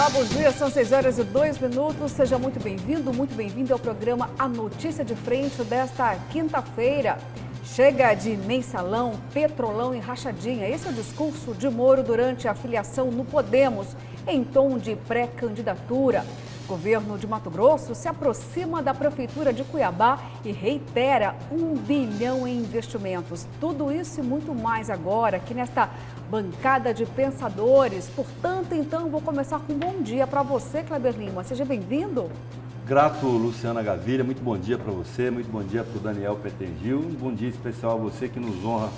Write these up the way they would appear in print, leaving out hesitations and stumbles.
Olá, bom dia, são 6h02. Seja muito bem-vindo ao programa A Notícia de Frente desta quinta-feira. Chega de mensalão, petrolão e rachadinha. Esse é o discurso de Moro durante a filiação no Podemos, em tom de pré-candidatura. O governo de Mato Grosso se aproxima da Prefeitura de Cuiabá e reitera 1 bilhão em investimentos. Tudo isso e muito mais agora, aqui nesta bancada de pensadores. Portanto, então, vou começar com um bom dia para você, Kleber Lima. Seja bem-vindo. Grato, Luciana Gaviria. Muito bom dia para você, muito bom dia para o Daniel Petengil. Um bom dia especial a você que nos honra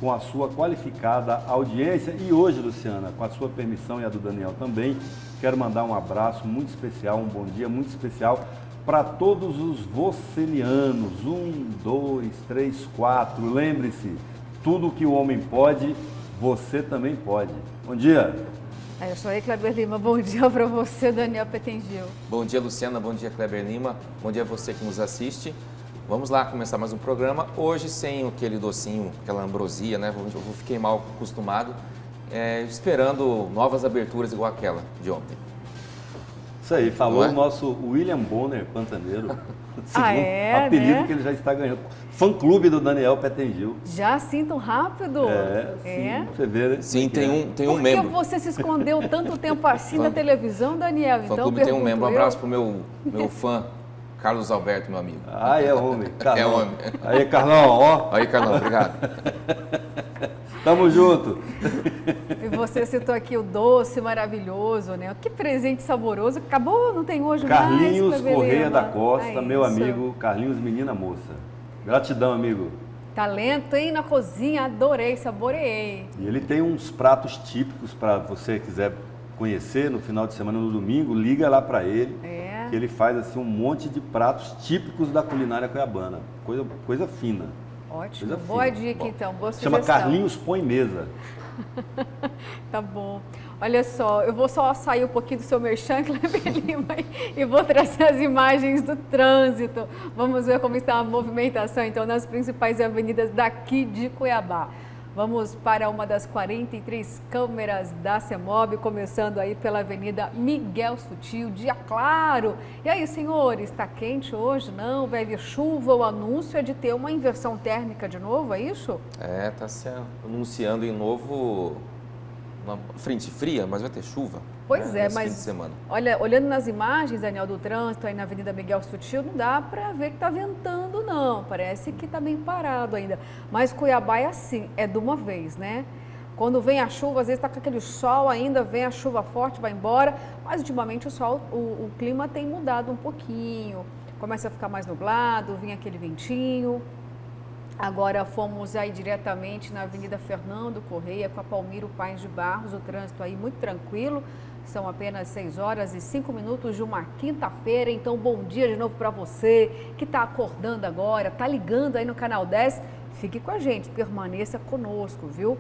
com a sua qualificada audiência. E hoje, Luciana, com a sua permissão e a do Daniel também, quero mandar um abraço muito especial, um bom dia muito especial para todos os vocelianos. 1, 2, 3, 4. Lembre-se, tudo que o homem pode, você também pode. Bom dia. Eu sou aí, Kleber Lima. Bom dia para você, Daniel Petengil. Bom dia, Luciana. Bom dia, Kleber Lima. Bom dia a você que nos assiste. Vamos lá começar mais um programa. Hoje sem aquele docinho, aquela ambrosia, né? Eu fiquei mal acostumado, esperando novas aberturas igual aquela de ontem. Isso aí, falou o nosso William Bonner, pantaneiro. Apelido, né? Que ele já está ganhando. Fã-clube do Daniel Petengil. Já assim tão rápido? Sim, você vê, né? Sim, tem um membro. Por que você se escondeu tanto tempo assim na televisão, Daniel? Então, Fã-clube tem um membro. Um abraço pro meu fã, Carlos Alberto, meu amigo. Ah, é homem. Carlão. É homem. Aí, Carlão, ó. Aí, Carlão, obrigado. Tamo junto. E você citou aqui o doce maravilhoso, né? Que presente saboroso. Acabou, não tem hoje Carlinhos mais? Correia da Costa, meu amigo. Carlinhos, menina moça. Gratidão, amigo. Talento, hein? Na cozinha, adorei, saboreei. E ele tem uns pratos típicos para você quiser conhecer no final de semana, no domingo, liga lá para ele. Que ele faz assim um monte de pratos típicos da culinária cuiabana. Coisa fina. Ótimo, boa dica então, boa sugestão. Chama Carlinhos Põe Mesa. Tá bom. Olha só, eu vou só sair um pouquinho do seu merchan, Kleber Lima, e vou trazer as imagens do trânsito. Vamos ver como está a movimentação, então, nas principais avenidas daqui de Cuiabá. Vamos para uma das 43 câmeras da CEMOB, começando aí pela Avenida Miguel Sutil, dia claro. E aí, senhores, está quente hoje? Não? Vai vir chuva? O anúncio é de ter uma inversão térmica de novo, é isso? Está se anunciando em novo uma frente fria, mas vai ter chuva. Pois é, mas fim de semana. Olha, olhando nas imagens, Daniel, do trânsito aí na Avenida Miguel Sutil, não dá para ver que está ventando, não. Parece que está bem parado ainda. Mas Cuiabá é assim, é de uma vez, né? Quando vem a chuva, às vezes está com aquele sol ainda, vem a chuva forte, vai embora. Mas ultimamente o clima tem mudado um pouquinho. Começa a ficar mais nublado, vem aquele ventinho. Agora fomos aí diretamente na Avenida Fernando Correia com a Palmiro Paes de Barros, o trânsito aí muito tranquilo, são apenas 6h05 de uma quinta-feira, então bom dia de novo para você que está acordando agora, está ligando aí no Canal 10, fique com a gente, permaneça conosco, viu?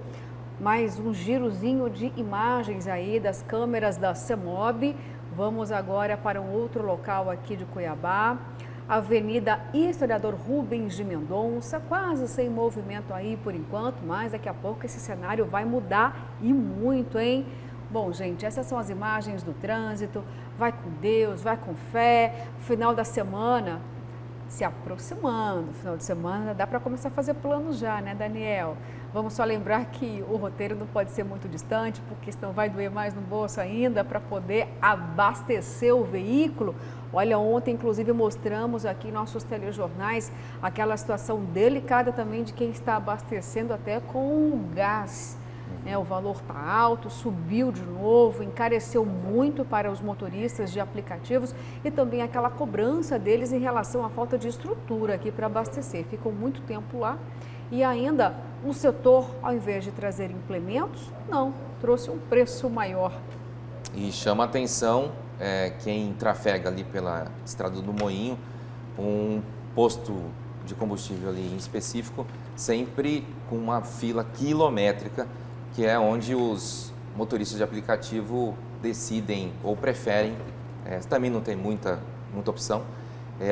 Mais um girozinho de imagens aí das câmeras da CEMOB, vamos agora para um outro local aqui de Cuiabá. Avenida Historiador Rubens de Mendonça, quase sem movimento aí por enquanto, mas daqui a pouco esse cenário vai mudar e muito, hein? Bom, gente, essas são as imagens do trânsito, vai com Deus, vai com fé, final da semana se aproximando, final de semana dá para começar a fazer planos já, né, Daniel? Vamos só lembrar que o roteiro não pode ser muito distante, porque senão vai doer mais no bolso ainda para poder abastecer o veículo. Olha, ontem, inclusive, mostramos aqui em nossos telejornais aquela situação delicada também de quem está abastecendo até com gás. O valor está alto, subiu de novo, encareceu muito para os motoristas de aplicativos e também aquela cobrança deles em relação à falta de estrutura aqui para abastecer. Ficam muito tempo lá e ainda o setor, ao invés de trazer implementos, não, trouxe um preço maior. E chama a atenção quem trafega ali pela Estrada do Moinho, um posto de combustível ali em específico, sempre com uma fila quilométrica, que é onde os motoristas de aplicativo decidem ou preferem, também não tem muita opção,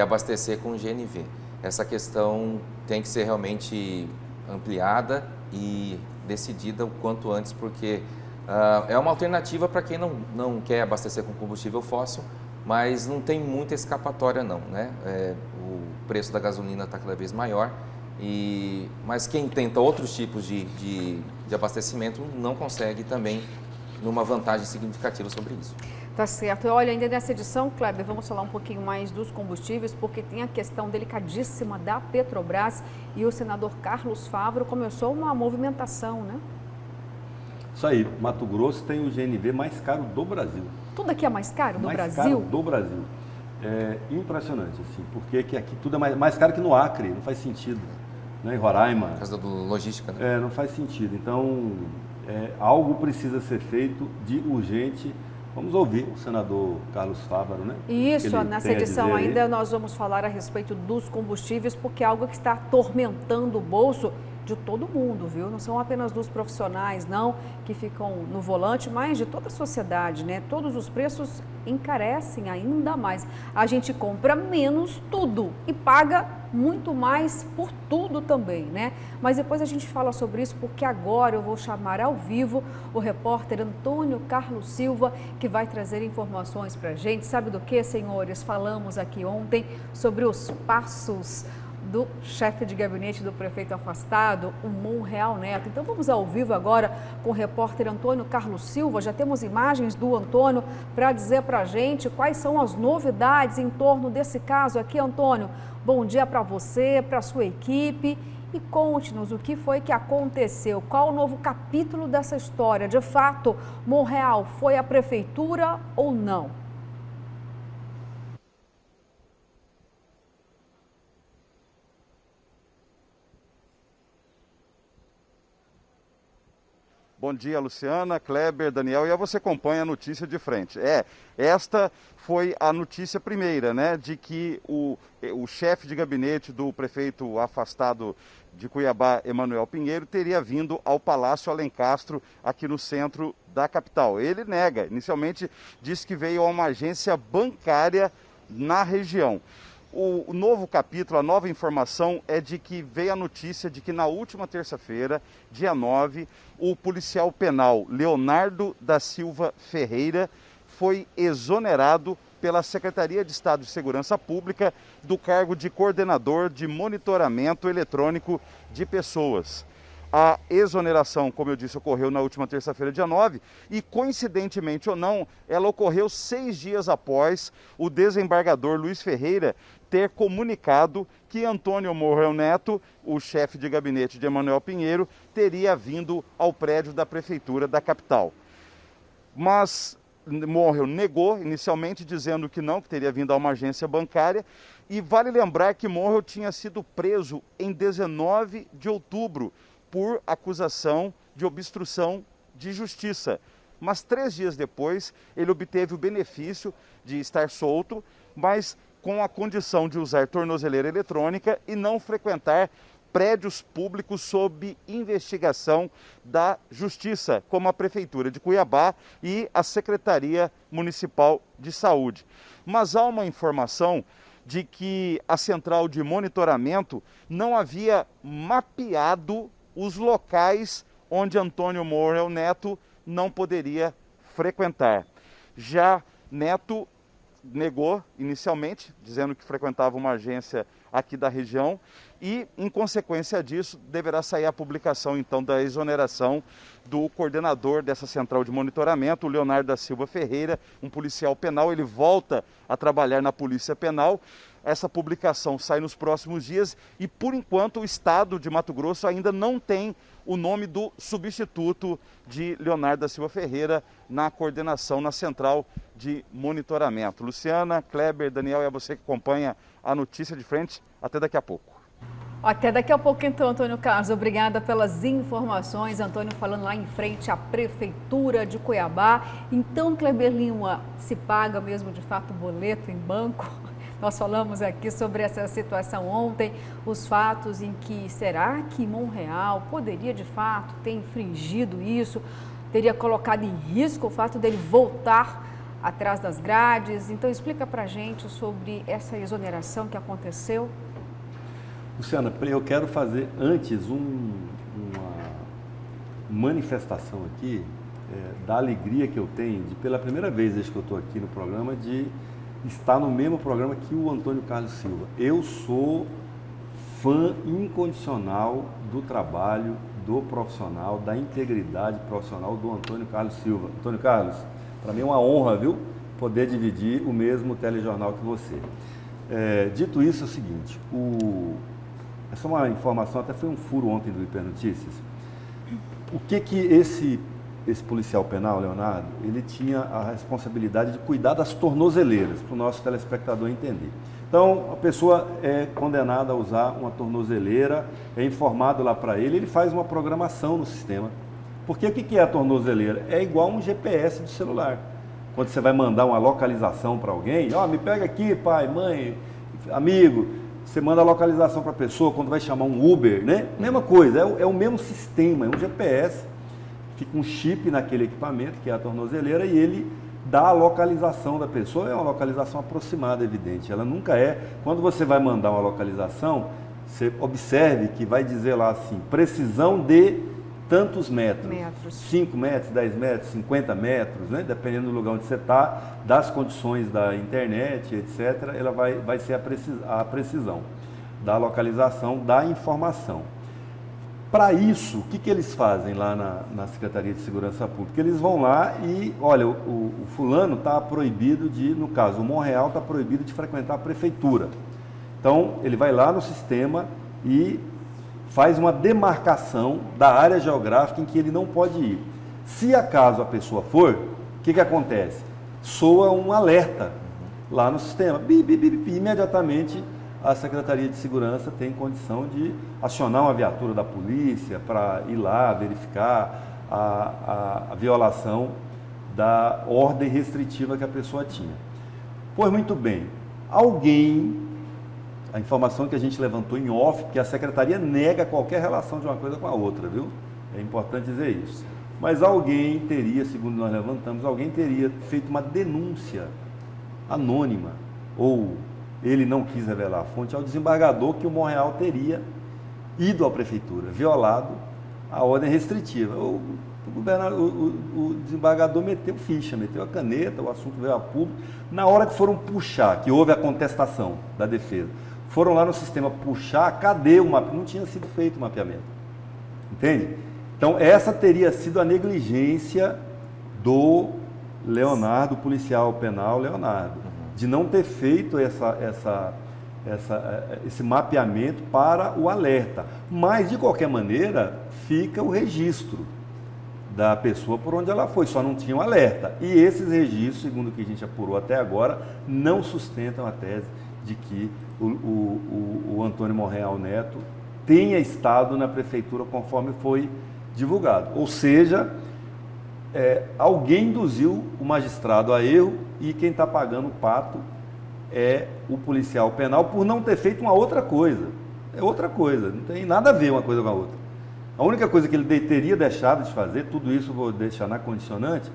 abastecer com GNV. Essa questão tem que ser realmente ampliada e decidida o quanto antes, porque É uma alternativa para quem não quer abastecer com combustível fóssil, mas não tem muita escapatória não, né? O preço da gasolina está cada vez maior, mas quem tenta outros tipos de abastecimento não consegue também numa vantagem significativa sobre isso. Tá certo. E olha, ainda nessa edição, Kleber, vamos falar um pouquinho mais dos combustíveis, porque tem a questão delicadíssima da Petrobras e o senador Carlos Fávaro começou uma movimentação, né? Isso aí, Mato Grosso tem o GNV mais caro do Brasil. Tudo aqui é mais caro do Brasil? Mais caro do Brasil. É impressionante, assim, porque que aqui tudo é mais caro que no Acre, não faz sentido. Né? Em Roraima. Por causa da logística, né? Não faz sentido. Então, algo precisa ser feito de urgente. Vamos ouvir o senador Carlos Fávaro, né? Isso, nessa edição ainda nós vamos falar a respeito dos combustíveis, porque é algo que está atormentando o bolso de todo mundo, viu? Não são apenas dos profissionais, não, que ficam no volante, mas de toda a sociedade, né? Todos os preços encarecem ainda mais. A gente compra menos tudo e paga muito mais por tudo também, né? Mas depois a gente fala sobre isso, porque agora eu vou chamar ao vivo o repórter Antônio Carlos Silva, que vai trazer informações para a gente. Sabe do que, senhores? Falamos aqui ontem sobre os passos do chefe de gabinete do prefeito afastado, o Monreal Neto. Então vamos ao vivo agora com o repórter Antônio Carlos Silva. Já temos imagens do Antônio para dizer para a gente quais são as novidades em torno desse caso aqui, Antônio. Bom dia para você, para a sua equipe e conte-nos o que foi que aconteceu. Qual o novo capítulo dessa história? De fato, Monreal foi à prefeitura ou não? Bom dia, Luciana, Kleber, Daniel, e você acompanha a notícia de frente. Esta foi a notícia primeira, né, de que o chefe de gabinete do prefeito afastado de Cuiabá, Emanuel Pinheiro, teria vindo ao Palácio Alencastro, aqui no centro da capital. Ele nega, inicialmente disse que veio a uma agência bancária na região. O novo capítulo, a nova informação é de que veio a notícia de que na última terça-feira, dia 9, o policial penal Leonardo da Silva Ferreira foi exonerado pela Secretaria de Estado de Segurança Pública do cargo de coordenador de monitoramento eletrônico de pessoas. A exoneração, como eu disse, ocorreu na última terça-feira, dia 9, e coincidentemente ou não, ela ocorreu 6 dias após o desembargador Luiz Ferreira ter comunicado que Antônio Monreal Neto, o chefe de gabinete de Emanuel Pinheiro, teria vindo ao prédio da prefeitura da capital. Mas Monreal negou inicialmente, dizendo que não, que teria vindo a uma agência bancária. E vale lembrar que Monreal tinha sido preso em 19 de outubro por acusação de obstrução de justiça. Mas 3 dias depois, ele obteve o benefício de estar solto, mas com a condição de usar tornozeleira eletrônica e não frequentar prédios públicos sob investigação da Justiça, como a Prefeitura de Cuiabá e a Secretaria Municipal de Saúde. Mas há uma informação de que a central de monitoramento não havia mapeado os locais onde Antônio Monreal Neto não poderia frequentar. Já Neto negou inicialmente, dizendo que frequentava uma agência aqui da região e, em consequência disso, deverá sair a publicação, então, da exoneração do coordenador dessa central de monitoramento, o Leonardo da Silva Ferreira, um policial penal. Ele volta a trabalhar na Polícia Penal. Essa publicação sai nos próximos dias e, por enquanto, o Estado de Mato Grosso ainda não tem o nome do substituto de Leonardo da Silva Ferreira na coordenação, na central de monitoramento. Luciana, Kleber, Daniel, é você que acompanha a notícia de frente. Até daqui a pouco. Até daqui a pouco então, Antônio Carlos. Obrigada pelas informações. Antônio falando lá em frente à Prefeitura de Cuiabá. Então, Kleber Lima, se paga mesmo de fato o boleto em banco? Nós falamos aqui sobre essa situação ontem, os fatos em que será que Monreal poderia de fato ter infringido isso, teria colocado em risco o fato dele voltar atrás das grades. Então explica pra gente sobre essa exoneração que aconteceu. Luciana, eu quero fazer antes uma manifestação aqui da alegria que eu tenho de, pela primeira vez desde que eu estou aqui no programa, de estar no mesmo programa que o Antônio Carlos Silva. Eu sou fã incondicional do trabalho do profissional, da integridade profissional do Antônio Carlos Silva. Antônio Carlos, para mim é uma honra, viu, poder dividir o mesmo telejornal que você. Dito isso, é o seguinte, essa é uma informação, até foi um furo ontem do Hiper Notícias. O que esse policial penal, Leonardo, ele tinha a responsabilidade de cuidar das tornozeleiras, para o nosso telespectador entender. Então, a pessoa é condenada a usar uma tornozeleira, é informado lá para ele faz uma programação no sistema. Porque o que é a tornozeleira? É igual um GPS do celular. Quando você vai mandar uma localização para alguém, me pega aqui, pai, mãe, amigo, você manda a localização para a pessoa, quando vai chamar um Uber, né? Mesma coisa, é o mesmo sistema, é um GPS, fica um chip naquele equipamento, que é a tornozeleira, e ele dá a localização da pessoa, é uma localização aproximada, evidente. Ela nunca é, quando você vai mandar uma localização, você observe que vai dizer lá assim, precisão de tantos metros. 5 metros, 10 metros, 50 metros, né? Dependendo do lugar onde você está, das condições da internet, etc., ela vai ser a precisão da localização da informação. Para isso, o que eles fazem lá na Secretaria de Segurança Pública? Eles vão lá e, olha, o fulano está proibido de, no caso, o Monreal está proibido de frequentar a prefeitura. Então, ele vai lá no sistema e faz uma demarcação da área geográfica em que ele não pode ir. Se acaso a pessoa for, o que acontece? Soa um alerta lá no sistema. Imediatamente a Secretaria de Segurança tem condição de acionar uma viatura da polícia para ir lá verificar a violação da ordem restritiva que a pessoa tinha. Pois muito bem, a informação que a gente levantou em off, que a Secretaria nega qualquer relação de uma coisa com a outra, viu? É importante dizer isso. Mas alguém teria, segundo nós levantamos, alguém teria feito uma denúncia anônima, ou ele não quis revelar a fonte, ao desembargador que o Monreal teria ido à prefeitura, violado a ordem restritiva. O desembargador meteu ficha, meteu a caneta, o assunto veio a público. Na hora que foram puxar, que houve a contestação da defesa, foram lá no sistema puxar, cadê o mapeamento? Não tinha sido feito o mapeamento. Entende? Então, essa teria sido a negligência do Leonardo, policial penal Leonardo, de não ter feito esse mapeamento para o alerta. Mas, de qualquer maneira, fica o registro da pessoa por onde ela foi, só não tinha um alerta. E esses registros, segundo o que a gente apurou até agora, não sustentam a tese de que o Antônio Monreal Neto tenha estado na prefeitura conforme foi divulgado. Ou seja, alguém induziu o magistrado a erro e quem está pagando o pato é o policial penal por não ter feito uma outra coisa. É outra coisa, não tem nada a ver uma coisa com a outra. A única coisa que ele teria deixado de fazer, tudo isso eu vou deixar na condicionante,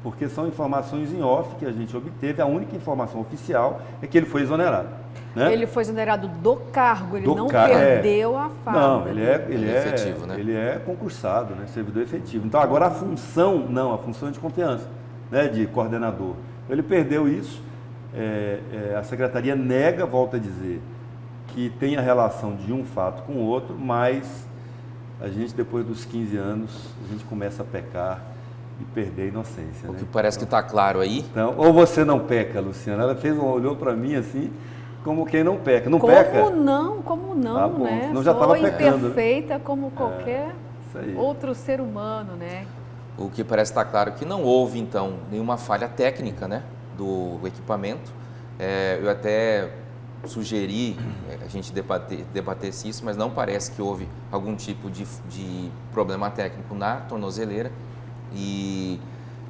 porque são informações em off que a gente obteve, a única informação oficial é que ele foi exonerado. Né? Ele foi exonerado do cargo, ele não perdeu a farda. Não, ele é efetivo, né? Ele é concursado, né? Servidor efetivo. Então agora a função é de confiança, né? De coordenador. Ele perdeu isso, a secretaria nega, volta a dizer, que tem a relação de um fato com o outro, mas a gente, depois dos 15 anos, a gente começa a pecar e perder a inocência. O né? que parece que está claro aí. Então, ou você não peca, Luciana. Ela olhou para mim assim, como quem não peca. Não peca? Como não, bom, né? Senão já estava pecando. Imperfeita como qualquer aí. outro ser humano, né? O que parece estar claro que não houve, então, nenhuma falha técnica, né, do equipamento. Eu até sugeri a gente debatesse isso, mas não parece que houve algum tipo de problema técnico na tornozeleira. E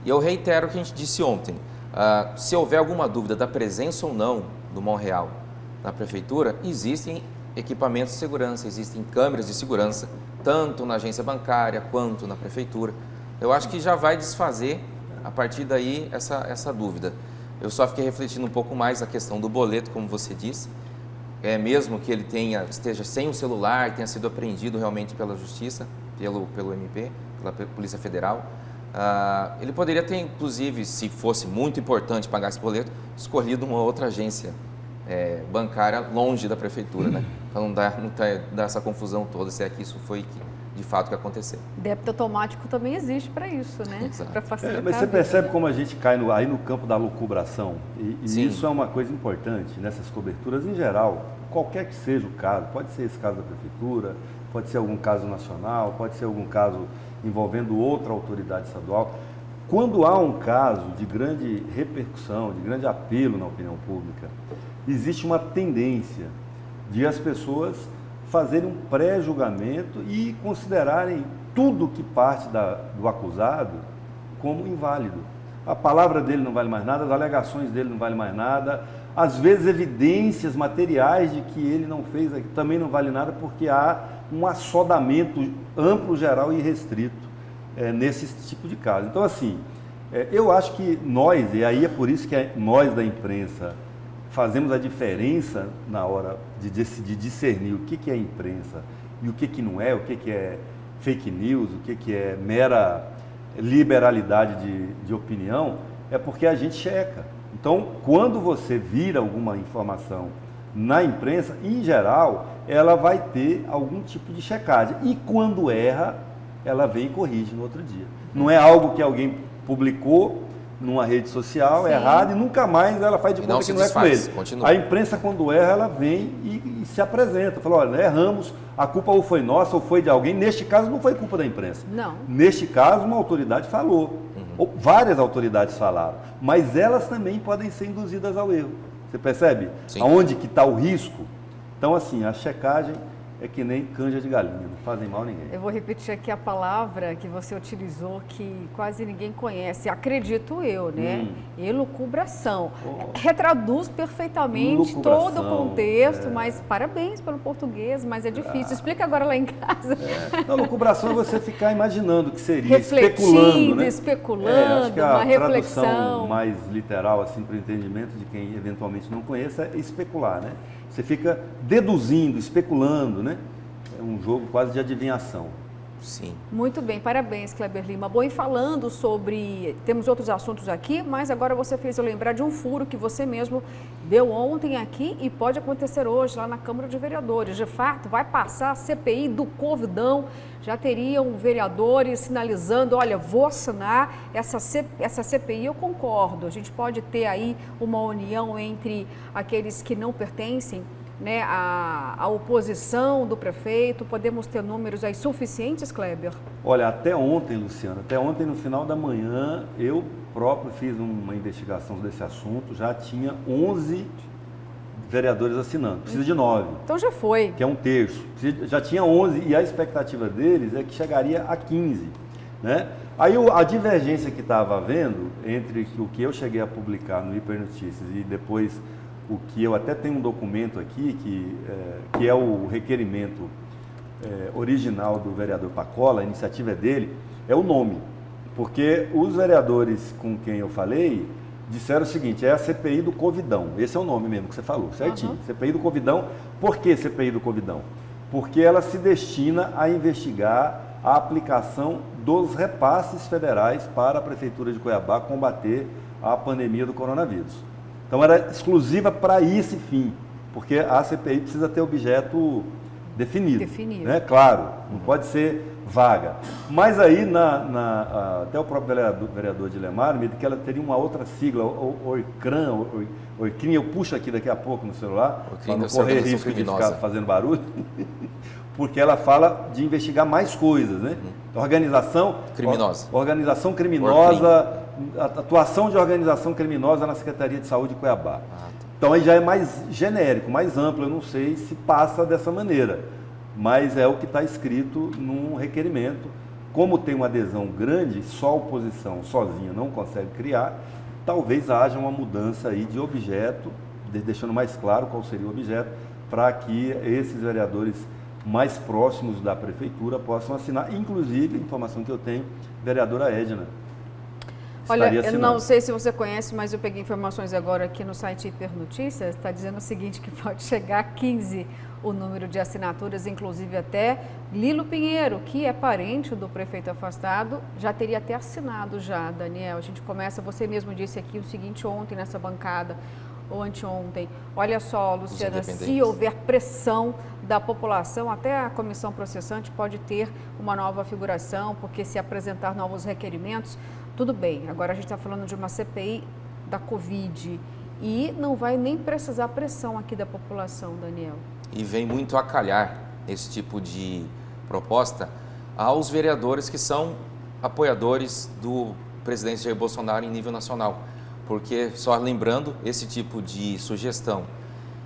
eu reitero o que a gente disse ontem. Se houver alguma dúvida da presença ou não do Monreal na prefeitura, existem equipamentos de segurança, existem câmeras de segurança, tanto na agência bancária quanto na prefeitura. Eu acho que já vai desfazer, a partir daí, essa dúvida. Eu só fiquei refletindo um pouco mais a questão do boleto, como você disse. Mesmo que ele esteja sem o celular, tenha sido apreendido realmente pela Justiça, pelo MP, pela Polícia Federal, Ele poderia ter, inclusive, se fosse muito importante pagar esse boleto, escolhido uma outra agência bancária longe da prefeitura, né? Para não dar essa confusão toda, se é que isso foi de fato que aconteceu. Débito automático também existe para isso, né? Para facilitar. Mas você percebe como a gente cai aí no campo da lucubração? E isso é uma coisa importante nessas coberturas em geral, qualquer que seja o caso, pode ser esse caso da prefeitura, pode ser algum caso nacional, pode ser algum caso envolvendo outra autoridade estadual. Quando há um caso de grande repercussão, de grande apelo na opinião pública, existe uma tendência de as pessoas fazerem um pré-julgamento e considerarem tudo que parte do acusado como inválido. A palavra dele não vale mais nada, as alegações dele não valem mais nada, às vezes evidências materiais de que ele não fez também não vale nada, porque há um assodamento amplo, geral e restrito nesse tipo de caso. Então, assim, eu acho que nós, e aí é por isso que nós da imprensa fazemos a diferença na hora de discernir o que é imprensa e o que não é, o que é fake news, o que é mera liberalidade de opinião, é porque a gente checa. Então, quando você vira alguma informação na imprensa, em geral, ela vai ter algum tipo de checagem. E quando erra, ela vem e corrige no outro dia. Não é algo que alguém publicou numa rede social, errado, e nunca mais ela faz de conta que não é com ele. Continua. A imprensa, quando erra, ela vem e se apresenta. Fala, olha, erramos, a culpa ou foi nossa ou foi de alguém. Neste caso, não foi culpa da imprensa. Não. Neste caso, uma autoridade falou. Ou várias autoridades falaram. Mas elas também podem ser induzidas ao erro. Você percebe? Sim. Aonde que está o risco? Então, assim, a checagem é que nem canja de galinha, não fazem mal a ninguém. Eu vou repetir aqui a palavra que você utilizou, que quase ninguém conhece, acredito eu, né? Elucubração. Retraduz perfeitamente todo o contexto, mas parabéns pelo português, mas é difícil. Explica agora lá em casa. Não, lucubração é você ficar imaginando o que seria, refletindo, especulando, né? especulando, acho que uma a reflexão. tradução mais literal, assim, para o entendimento de quem eventualmente não conheça, é especular, né? Você fica deduzindo, especulando, né? É um jogo quase de adivinhação. Sim. Muito bem, parabéns, Kleber Lima. Bom, e falando sobre... Temos outros assuntos aqui, mas agora você fez eu lembrar de um furo que você mesmo deu ontem aqui e pode acontecer hoje lá na Câmara de Vereadores. De fato, vai passar a CPI do Covidão. Já teriam vereadores sinalizando, olha, vou assinar essa CPI, eu concordo. A gente pode ter aí uma união entre aqueles que não pertencem, né, a oposição do prefeito, podemos ter números aí suficientes, Kleber? Olha, até ontem, Luciana, até ontem no final da manhã, eu próprio fiz uma investigação desse assunto, já tinha 11 vereadores assinando, precisa de 9. Então já foi. Que é um terço. Já tinha 11 e a expectativa deles é que chegaria a 15, né? Aí a divergência que estava havendo entre o que eu cheguei a publicar no Hipernotícias e depois o que eu até tenho um documento aqui, que é o requerimento original do vereador Pacola, a iniciativa é dele, é o nome. Porque os vereadores com quem eu falei disseram o seguinte, é a CPI do Covidão. Esse é o nome mesmo que você falou, certinho. CPI do Covidão. Por que CPI do Covidão? Porque ela se destina a investigar a aplicação dos repasses federais para a Prefeitura de Cuiabá combater a pandemia do coronavírus. Então era exclusiva para esse fim, porque a CPI precisa ter objeto definido. Né? Claro, não pode ser vaga. Mas aí, até o próprio vereador Dilemar me disse que ela teria uma outra sigla, OICRIM, eu puxo aqui daqui a pouco no celular, para não correr risco de ficar fazendo barulho, porque ela fala de investigar mais coisas, né? Organização criminosa, atuação de organização criminosa na Secretaria de Saúde de Cuiabá. Então aí já é mais genérico, mais amplo, eu não sei se passa dessa maneira, mas é o que está escrito num requerimento. Como tem uma adesão grande, só a oposição sozinha não consegue criar, talvez haja uma mudança aí de objeto, deixando mais claro qual seria o objeto, para que esses vereadores mais próximos da prefeitura possam assinar, inclusive, informação que eu tenho, vereadora Edna. Olha, estaria eu assinando. não sei se você conhece, mas eu peguei informações agora aqui no site Hiper Notícias, está dizendo o seguinte, que pode chegar a 15 o número de assinaturas, inclusive até Lilo Pinheiro, que é parente do prefeito afastado, já teria até assinado já, Daniel. A gente começa, você mesmo disse aqui o seguinte ontem nessa bancada, ou anteontem. Olha só, Luciana, se houver pressão da população, até a comissão processante pode ter uma nova figuração, porque se apresentar novos requerimentos, tudo bem. Agora a gente está falando de uma CPI da Covid e não vai nem precisar pressão aqui da população, Daniel. E vem muito a calhar esse tipo de proposta aos vereadores que são apoiadores do presidente Jair Bolsonaro em nível nacional. Porque, só lembrando, esse tipo de sugestão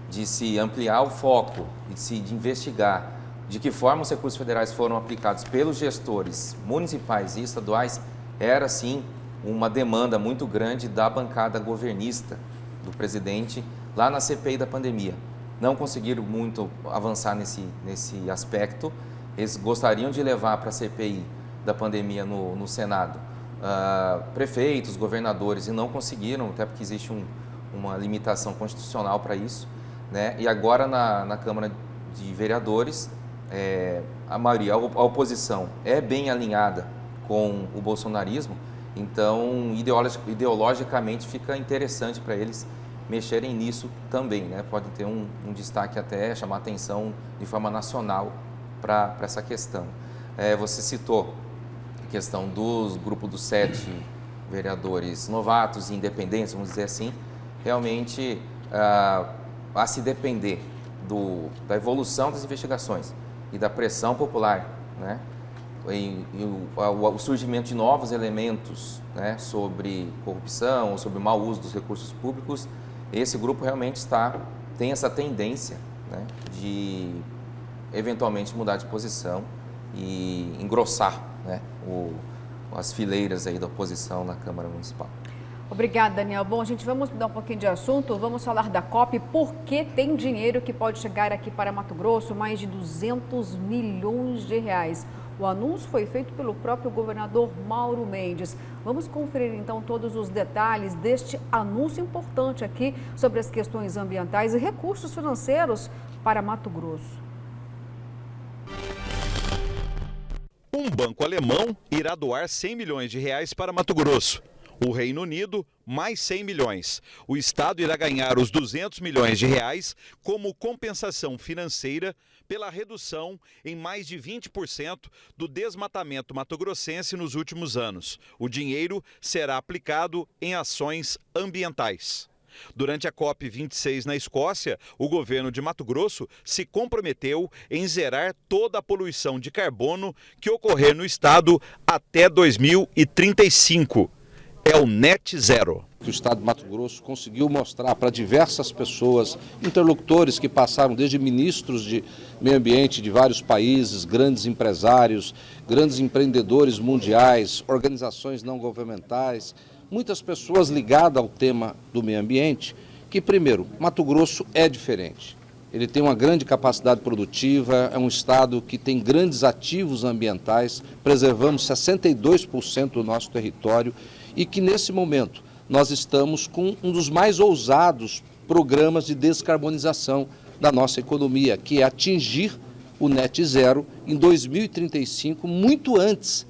de se ampliar o foco e de investigar de que forma os recursos federais foram aplicados pelos gestores municipais e estaduais, era sim uma demanda muito grande da bancada governista do presidente lá na CPI da pandemia. Não conseguiram muito avançar nesse aspecto. Eles gostariam de levar para a CPI da pandemia no Senado prefeitos, governadores, e não conseguiram, até porque existe uma limitação constitucional para isso, né? E agora na Câmara de Vereadores, a maioria, a oposição é bem alinhada com o bolsonarismo, então ideologicamente fica interessante para eles mexerem nisso também, né? Pode ter um destaque até, chamar atenção de forma nacional para essa questão. Você citou a questão dos grupos dos 7 vereadores novatos e independentes, vamos dizer assim, realmente a se depender da evolução das investigações e da pressão popular, né? O surgimento de novos elementos, né, sobre corrupção ou sobre o mau uso dos recursos públicos, esse grupo realmente tem essa tendência, né, de eventualmente mudar de posição e engrossar, né, as fileiras aí da oposição na Câmara Municipal. Obrigada, Daniel. Bom, gente, vamos mudar um pouquinho de assunto, vamos falar da COP, porque tem dinheiro que pode chegar aqui para Mato Grosso, mais de 200 milhões de reais. O anúncio foi feito pelo próprio governador Mauro Mendes. Vamos conferir então todos os detalhes deste anúncio importante aqui sobre as questões ambientais e recursos financeiros para Mato Grosso. Um banco alemão irá doar 100 milhões de reais para Mato Grosso. O Reino Unido, mais 100 milhões. O Estado irá ganhar os 200 milhões de reais como compensação financeira pela redução em mais de 20% do desmatamento mato-grossense nos últimos anos. O dinheiro será aplicado em ações ambientais. Durante a COP26 na Escócia, o governo de Mato Grosso se comprometeu em zerar toda a poluição de carbono que ocorrer no estado até 2035. É o Net Zero. O Estado de Mato Grosso conseguiu mostrar para diversas pessoas, interlocutores que passaram desde ministros de meio ambiente de vários países, grandes empresários, grandes empreendedores mundiais, organizações não governamentais, muitas pessoas ligadas ao tema do meio ambiente, que primeiro, Mato Grosso é diferente. Ele tem uma grande capacidade produtiva, é um estado que tem grandes ativos ambientais, preservamos 62% do nosso território e que nesse momento nós estamos com um dos mais ousados programas de descarbonização da nossa economia, que é atingir o Net Zero em 2035, muito antes,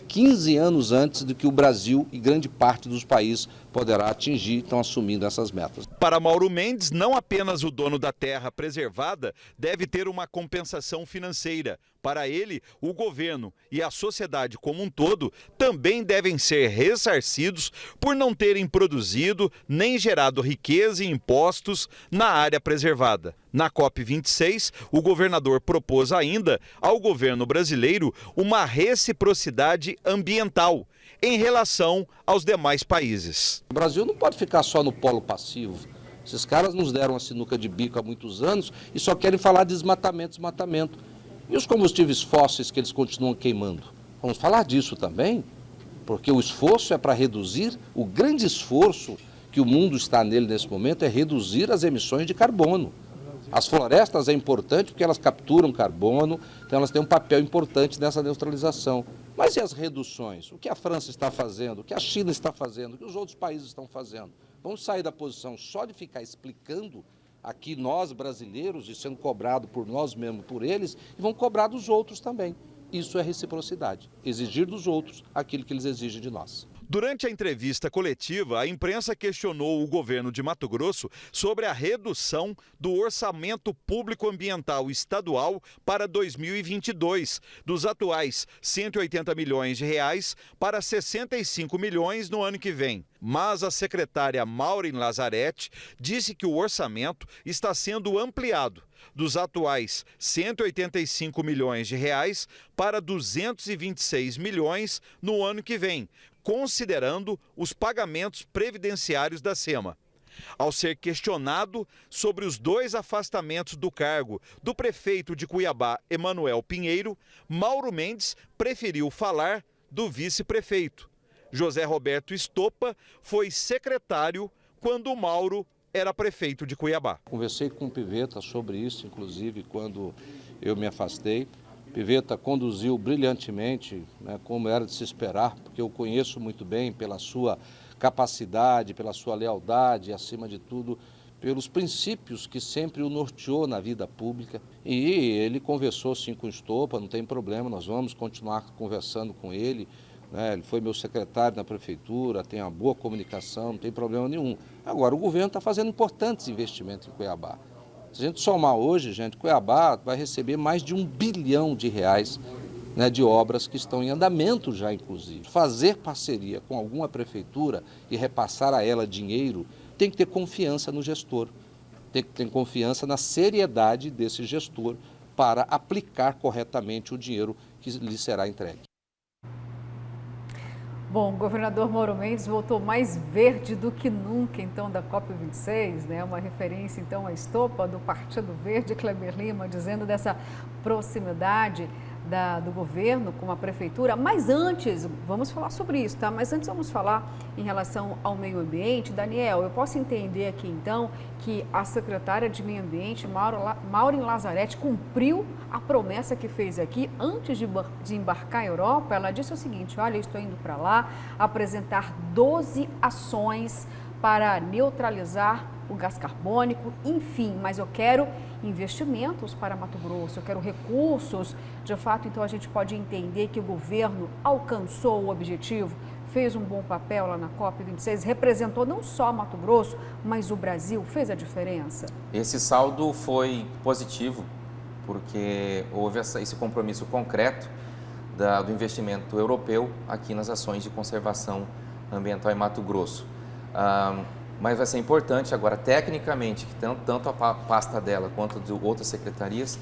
15 anos antes do que o Brasil e grande parte dos países poderá atingir, estão assumindo essas metas. Para Mauro Mendes, não apenas o dono da terra preservada deve ter uma compensação financeira. Para ele, o governo e a sociedade como um todo também devem ser ressarcidos por não terem produzido nem gerado riqueza e impostos na área preservada. Na COP26, o governador propôs ainda ao governo brasileiro uma reciprocidade ambiental em relação aos demais países. O Brasil não pode ficar só no polo passivo. Esses caras nos deram a sinuca de bico há muitos anos e só querem falar de desmatamento. E os combustíveis fósseis que eles continuam queimando? Vamos falar disso também, porque o esforço é para reduzir, o grande esforço que o mundo está nele nesse momento é reduzir as emissões de carbono. As florestas é importante porque elas capturam carbono, então elas têm um papel importante nessa neutralização. Mas e as reduções? O que a França está fazendo? O que a China está fazendo? O que os outros países estão fazendo? Vamos sair da posição só de ficar explicando aqui nós brasileiros e sendo cobrado por nós mesmos, por eles, e vão cobrar dos outros também. Isso é reciprocidade, exigir dos outros aquilo que eles exigem de nós. Durante a entrevista coletiva, a imprensa questionou o governo de Mato Grosso sobre a redução do orçamento público ambiental estadual para 2022, dos atuais 180 milhões de reais para 65 milhões no ano que vem. Mas a secretária Maureen Lazzaretti disse que o orçamento está sendo ampliado dos atuais 185 milhões de reais para 226 milhões no ano que vem, considerando os pagamentos previdenciários da SEMA. Ao ser questionado sobre os 2 afastamentos do cargo do prefeito de Cuiabá, Emanuel Pinheiro, Mauro Mendes preferiu falar do vice-prefeito. José Roberto Estopa foi secretário quando o Mauro era prefeito de Cuiabá. Conversei com o Pivetta sobre isso, inclusive, quando eu me afastei. Pivetta conduziu brilhantemente, né, como era de se esperar, porque eu conheço muito bem pela sua capacidade, pela sua lealdade, acima de tudo, pelos princípios que sempre o norteou na vida pública. E ele conversou sim com o Estopa, não tem problema, nós vamos continuar conversando com ele. Ele foi meu secretário na prefeitura, tem uma boa comunicação, não tem problema nenhum. Agora, o governo está fazendo importantes investimentos em Cuiabá. Se a gente somar hoje, gente, Cuiabá vai receber mais de R$1 bilhão de obras que estão em andamento já, inclusive. Fazer parceria com alguma prefeitura e repassar a ela dinheiro, tem que ter confiança no gestor, tem que ter confiança na seriedade desse gestor para aplicar corretamente o dinheiro que lhe será entregue. Bom, o governador Mauro Mendes voltou mais verde do que nunca, então, da COP26, né? Uma referência, então, à estopa do Partido Verde, Kleber Lima, dizendo dessa proximidade do governo com a prefeitura. Mas antes, vamos falar sobre isso, tá? Mas antes vamos falar em relação ao meio ambiente. Daniel, eu posso entender aqui, então, que a secretária de Meio Ambiente, Maureen Lazzaretti, cumpriu a promessa que fez aqui antes de embarcar à Europa. Ela disse o seguinte: olha, eu estou indo para lá apresentar 12 ações para neutralizar o gás carbônico, enfim, mas eu quero investimentos para Mato Grosso, eu quero recursos. De fato, então a gente pode entender que o governo alcançou o objetivo, fez um bom papel lá na COP26, representou não só Mato Grosso, mas o Brasil, fez a diferença? Esse saldo foi positivo, porque houve esse compromisso concreto do investimento europeu aqui nas ações de conservação ambiental em Mato Grosso. Mas vai ser importante agora, tecnicamente, que tanto a pasta dela quanto de outras secretarias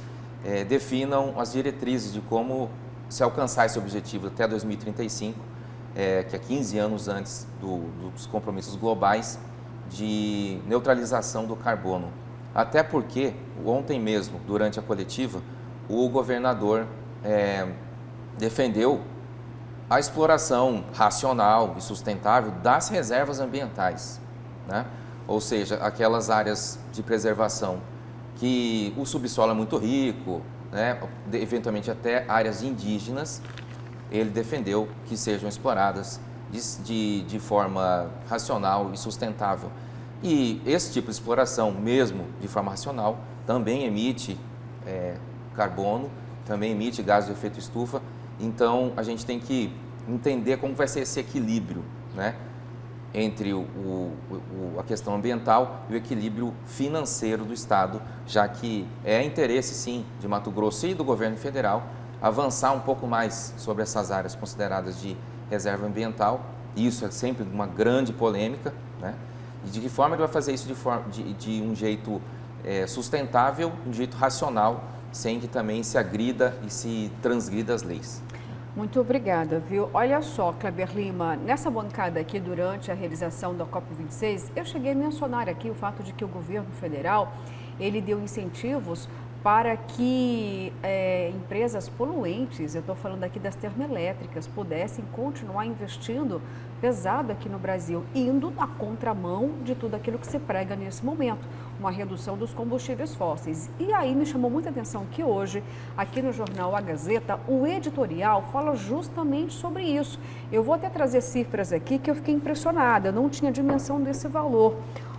definam as diretrizes de como se alcançar esse objetivo até 2035, que é 15 anos antes dos compromissos globais de neutralização do carbono. Até porque, ontem mesmo, durante a coletiva, o governador defendeu a exploração racional e sustentável das reservas ambientais, né? Ou seja, aquelas áreas de preservação que o subsolo é muito rico, né? Eventualmente até áreas indígenas, ele defendeu que sejam exploradas de forma racional e sustentável. E esse tipo de exploração, mesmo de forma racional, também emite carbono, também emite gás de efeito estufa. Então, a gente tem que entender como vai ser esse equilíbrio, né, entre a questão ambiental e o equilíbrio financeiro do Estado, já que é interesse, sim, de Mato Grosso e do governo federal avançar um pouco mais sobre essas áreas consideradas de reserva ambiental. Isso é sempre uma grande polêmica, né? E de que forma ele vai fazer isso de um jeito sustentável, um jeito racional, sem que também se agrida e se transgrida as leis. Muito obrigada, viu? Olha só, Kleber Lima, nessa bancada aqui, durante a realização da COP26, eu cheguei a mencionar aqui o fato de que o governo federal, ele deu incentivos para que empresas poluentes, eu estou falando aqui das termoelétricas, pudessem continuar investindo pesado aqui no Brasil, indo na contramão de tudo aquilo que se prega nesse momento, uma redução dos combustíveis fósseis. E aí me chamou muita atenção que hoje, aqui no jornal A Gazeta, o editorial fala justamente sobre isso. Eu vou até trazer cifras aqui que eu fiquei impressionada, eu não tinha dimensão desse valor.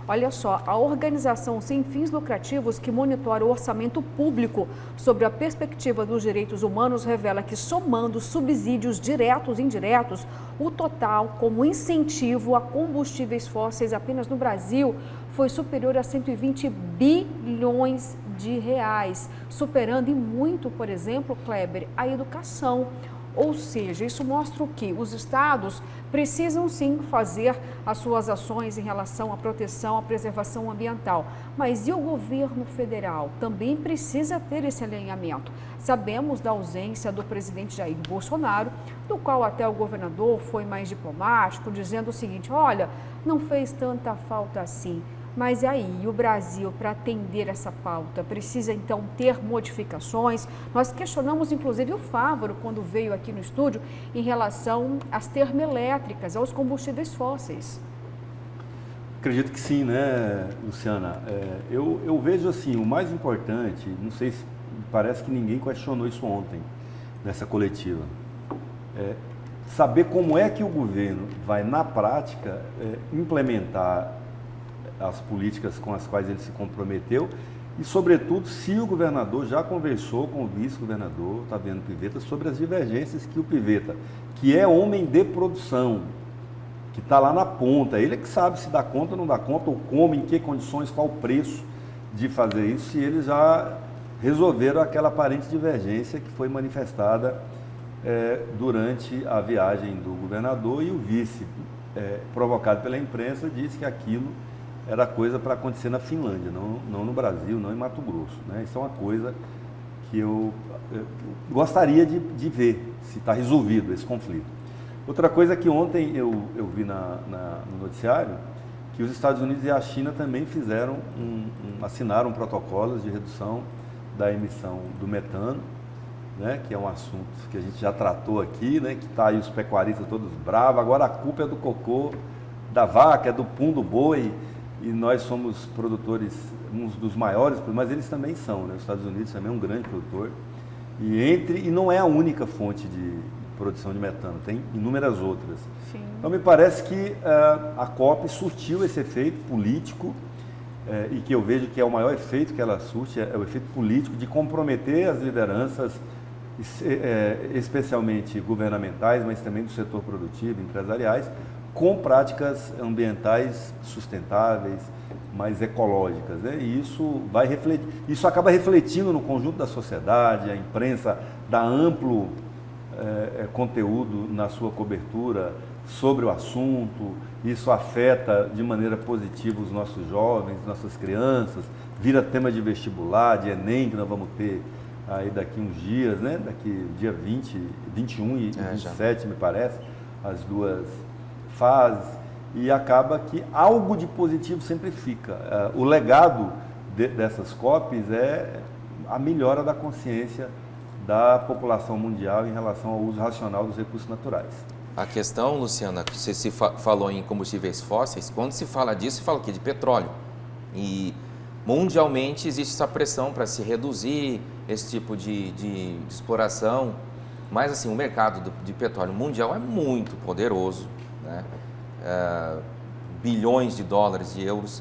Olha só, a organização sem fins lucrativos que monitora o orçamento público sobre a perspectiva dos direitos humanos revela que, somando subsídios diretos e indiretos, o total como incentivo a combustíveis fósseis apenas no Brasil foi superior a 120 bilhões de reais, superando e muito, por exemplo, Kleber, a educação. Ou seja, isso mostra o que os estados precisam sim fazer as suas ações em relação à proteção, à preservação ambiental. Mas e o governo federal? Também precisa ter esse alinhamento. Sabemos da ausência do presidente Jair Bolsonaro, do qual até o governador foi mais diplomático, dizendo o seguinte: olha, não fez tanta falta assim. Mas e aí, o Brasil, para atender essa pauta, precisa então ter modificações? Nós questionamos inclusive o Fávaro quando veio aqui no estúdio em relação às termoelétricas, aos combustíveis fósseis. Acredito que sim, né, Luciana? Eu vejo assim, o mais importante, não sei se parece que ninguém questionou isso ontem, nessa coletiva, saber como é que o governo vai, na prática, implementar as políticas com as quais ele se comprometeu e, sobretudo, se o governador já conversou com o vice-governador, Otaviano Pivetta, sobre as divergências que o Pivetta, que é homem de produção, que está lá na ponta, ele é que sabe se dá conta ou não dá conta, ou como, em que condições, qual o preço de fazer isso, se eles já resolveram aquela aparente divergência que foi manifestada durante a viagem do governador, e o vice, provocado pela imprensa, disse que aquilo era coisa para acontecer na Finlândia, não no Brasil, não em Mato Grosso, né? Isso é uma coisa que eu gostaria de ver, se está resolvido esse conflito. Outra coisa que ontem eu vi no noticiário, que os Estados Unidos e a China também assinaram protocolos de redução da emissão do metano, né? Que é um assunto que a gente já tratou aqui, né? Que está aí os pecuaristas todos bravos, agora a culpa é do cocô da vaca, é do pum do boi. E nós somos produtores, uns dos maiores, mas eles também são, né? Os Estados Unidos também é um grande produtor. E não é a única fonte de produção de metano, tem inúmeras outras. Sim. Então me parece que a COP surtiu esse efeito político, e que eu vejo que é o maior efeito que ela surte, é o efeito político de comprometer as lideranças, especialmente governamentais, mas também do setor produtivo, empresariais, com práticas ambientais sustentáveis, mais ecológicas, né? E isso acaba refletindo no conjunto da sociedade, a imprensa dá amplo conteúdo na sua cobertura sobre o assunto, isso afeta de maneira positiva os nossos jovens, nossas crianças, vira tema de vestibular, de Enem, que nós vamos ter aí daqui uns dias, né? Daqui dia 20, 21 e 27, já me parece, as duas fases, e acaba que algo de positivo sempre fica. O legado dessas COPs é a melhora da consciência da população mundial em relação ao uso racional dos recursos naturais. A questão, Luciana, que você se falou em combustíveis fósseis, quando se fala disso, se fala aqui de petróleo. E mundialmente existe essa pressão para se reduzir esse tipo de exploração, mas assim, o mercado de petróleo mundial é muito poderoso, né? Bilhões de dólares, de euros,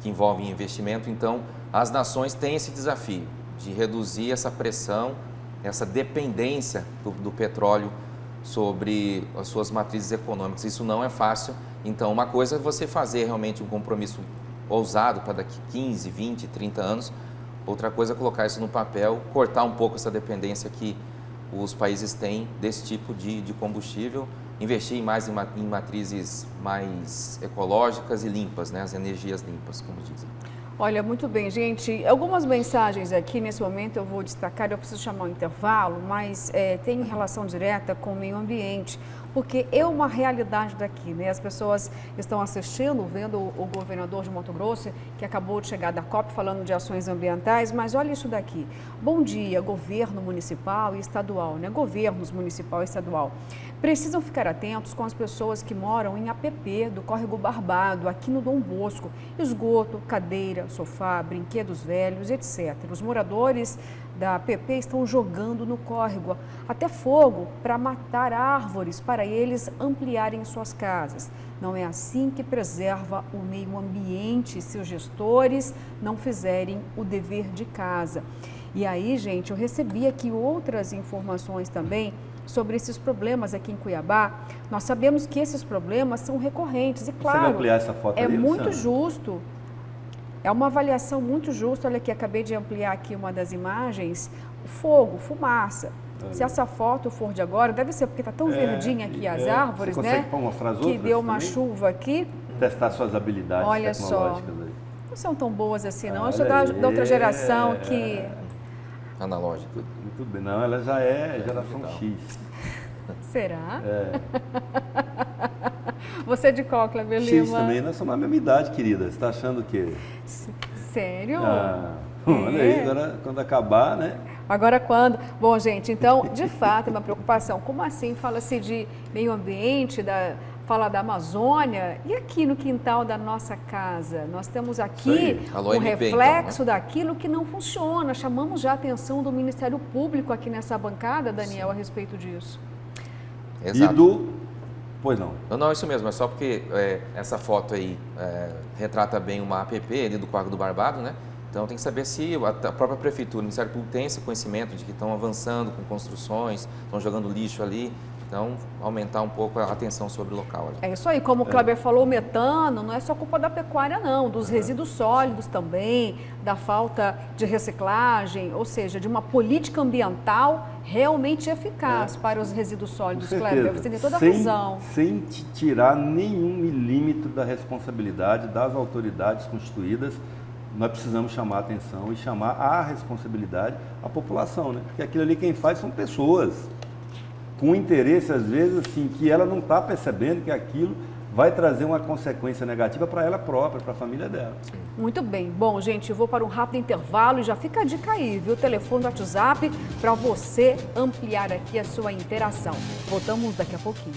que envolvem investimento. Então, as nações têm esse desafio de reduzir essa pressão, essa dependência do petróleo sobre as suas matrizes econômicas. Isso não é fácil. Então, uma coisa é você fazer realmente um compromisso ousado para daqui 15, 20, 30 anos. Outra coisa é colocar isso no papel, cortar um pouco essa dependência que os países têm desse tipo de combustível, investir mais em matrizes mais ecológicas e limpas, né? As energias limpas, como dizem. Olha, muito bem, gente. Algumas mensagens aqui nesse momento eu vou destacar, eu preciso chamar um intervalo, mas tem relação direta com o meio ambiente, porque é uma realidade daqui, né? As pessoas estão assistindo, vendo o governador de Mato Grosso, que acabou de chegar da COP, falando de ações ambientais, mas olha isso daqui. Bom dia, governo municipal e estadual, né? Governos municipal e estadual. Precisam ficar atentos com as pessoas que moram em APP do Córrego Barbado, aqui no Dom Bosco. Esgoto, cadeira, sofá, brinquedos velhos, etc. Os moradores da APP estão jogando no córrego até fogo para matar árvores para eles ampliarem suas casas. Não é assim que preserva o meio ambiente se os gestores não fizerem o dever de casa. E aí, gente, eu recebi aqui outras informações também sobre esses problemas aqui em Cuiabá. Nós sabemos que esses problemas são recorrentes e, claro, Você vai ampliar essa foto é aí, muito Luciana? justo. É uma avaliação muito justa. Olha aqui, acabei de ampliar aqui uma das imagens. Fogo, fumaça. Se essa foto for de agora, deve ser porque está tão verdinha aqui as árvores, Você né? consegue mostrar as Que outras deu uma também? chuva aqui. Testar suas habilidades Olha só. tecnológicas aí. Não são tão boas assim, não. Eu Olha sou da aí. outra geração que... Analógico. Muito bem. Não, ela já é geração X. Será? É. Você é de qual, Kleber X Lima? também, nós somos a mesma idade, querida. Você está achando o quê? Sério? Olha aí, agora quando acabar, né? Agora quando? Bom, gente, então, de fato, é uma preocupação. Como assim? Fala-se de meio ambiente, fala da Amazônia, e aqui no quintal da nossa casa? Nós temos aqui Alô, um MP, reflexo então, né? daquilo que não funciona. Chamamos já a atenção do Ministério Público aqui nessa bancada, Daniel, a respeito disso. Exato. E do... Pois não. Não, isso mesmo, é só porque essa foto aí retrata bem uma APP ali do Córrego do Barbado, né? Então tem que saber se a própria Prefeitura, o Ministério Público tem esse conhecimento de que estão avançando com construções, estão jogando lixo ali, então aumentar um pouco a atenção sobre o local ali. É isso aí, como o Kleber falou, o metano não é só culpa da pecuária não, dos resíduos sólidos também, da falta de reciclagem, ou seja, de uma política ambiental realmente eficaz para os resíduos sólidos, Com Kleber, certeza. você tem toda a Sem- razão. Sem te tirar nenhum milímetro da responsabilidade das autoridades constituídas, nós precisamos chamar a atenção e chamar a responsabilidade à população, né? Porque aquilo ali quem faz são pessoas com interesse, às vezes, assim, que ela não está percebendo que aquilo vai trazer uma consequência negativa para ela própria, para a família dela. Muito bem. Bom, gente, eu vou para um rápido intervalo e já fica a dica aí, viu? O telefone do WhatsApp para você ampliar aqui a sua interação. Voltamos daqui a pouquinho.